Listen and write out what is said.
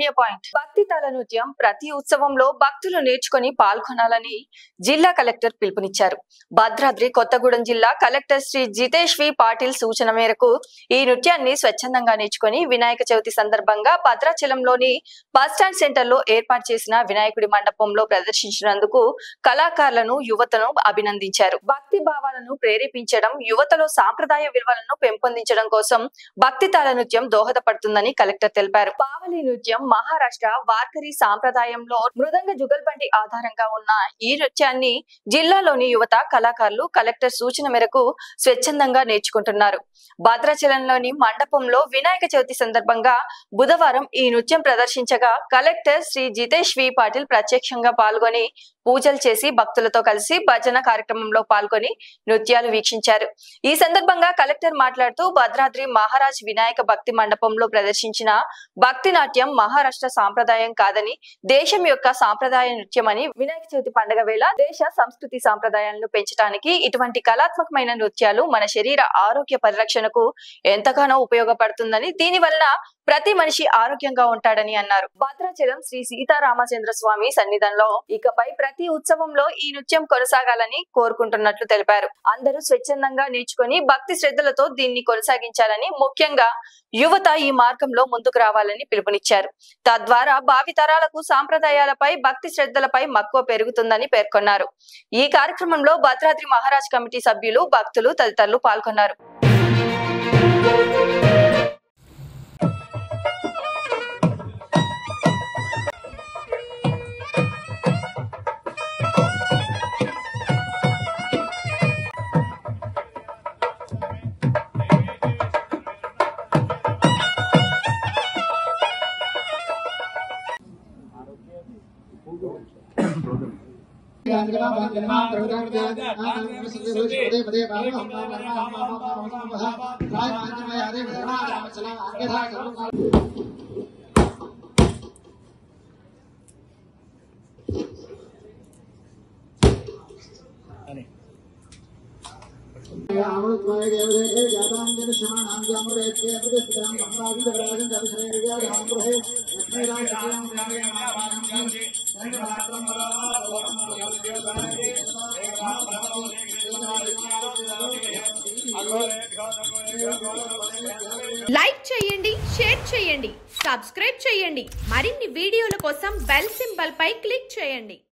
Media point. భక్తి తాళ నృత్యం ప్రతి ఉత్సవంలో భక్తులు నేర్చుకుని పాల్గొనాలని జిల్లా కలెక్టర్ పిలుపునిచ్చారు. భద్రాద్రి కొత్తగూడెం జిల్లా కలెక్టర్ శ్రీ జితేష్ వి పాటిల్ సూచన మేరకు ఈ నృత్యాన్ని స్వచ్ఛందంగా నేర్చుకుని వినాయక చవితి సందర్భంగా భద్రాచలంలోని బస్టాండ్ సెంటర్ లో ఏర్పాటు చేసిన వినాయకుడి మండపంలో ప్రదర్శించినందుకు కళాకారులను యువతను అభినందించారు. భక్తి భావాలను ప్రేరేపించడం, యువతలో సాంప్రదాయ విలువలను పెంపొందించడం కోసం భక్తి తాళ నృత్యం దోహదపడుతుందని కలెక్టర్ తెలిపారు. పావలి నృత్యం మహారాష్ట్ర వార్కరీ సాంప్రదాయంలో మృదంగ జుగల్బండి ఆధారంగా ఉన్న ఈ నృత్యాన్ని జిల్లాలోని యువత కళాకారులు కలెక్టర్ సూచన మేరకు స్వచ్ఛందంగా నేర్చుకుంటున్నారు. భద్రాచలంలోని మండపంలో వినాయక చవితి సందర్భంగా బుధవారం ఈ నృత్యం ప్రదర్శించగా కలెక్టర్ శ్రీ జితేష్ వి పాటిల్ ప్రత్యక్షంగా పాల్గొని పూజలు చేసి భక్తులతో కలిసి భజన కార్యక్రమంలో పాల్గొని నృత్యాలు వీక్షించారు. ఈ సందర్భంగా కలెక్టర్ మాట్లాడుతూ భద్రాద్రి మహారాజ్ వినాయక భక్తి మండపంలో ప్రదర్శించిన భక్తి నాట్యం మహారాష్ట్ర సాంప్రదాయం కాదని, దేశం యొక్క సాంప్రదాయ నృత్యమని, వినాయక చవితి పండుగ వేళ దేశ సంస్కృతి సాంప్రదాయాలను పెంచడానికి ఇటువంటి కళాత్మకమైన నృత్యాలు మన శరీర ఆరోగ్య పరిరక్షణకు ఎంతగానో ఉపయోగపడుతుందని, దీని వలన ప్రతి మనిషి ఆరోగ్యంగా ఉంటాడని అన్నారు. భద్రాచలం శ్రీ సీతారామచంద్ర స్వామి సన్నిధానంలో ఇకపై ప్రతి ఉత్సవంలో ఈ నృత్యం కొనసాగాలని కోరుకుంటున్నట్లు తెలిపారు. అందరూ స్వచ్ఛందంగా నేర్చుకుని భక్తి శ్రద్ధలతో దీన్ని కొనసాగించాలని, ముఖ్యంగా యువత ఈ మార్గంలో ముందుకు రావాలని పిలుపునిచ్చారు. తద్వారా భావితరాలకు సాంప్రదాయాలపై భక్తి శ్రద్ధలపై మక్కువ పెరుగుతుందని పేర్కొన్నారు. ఈ కార్యక్రమంలో భద్రాద్రి మహారాజ్ కమిటీ సభ్యులు, భక్తులు తదితరులు పాల్గొన్నారు. లైక్ చేయండి, షేర్ చేయండి, సబ్స్క్రైబ్ చేయండి. మరిన్ని వీడియోల కోసం బెల్ సింబల్ పై క్లిక్ చేయండి.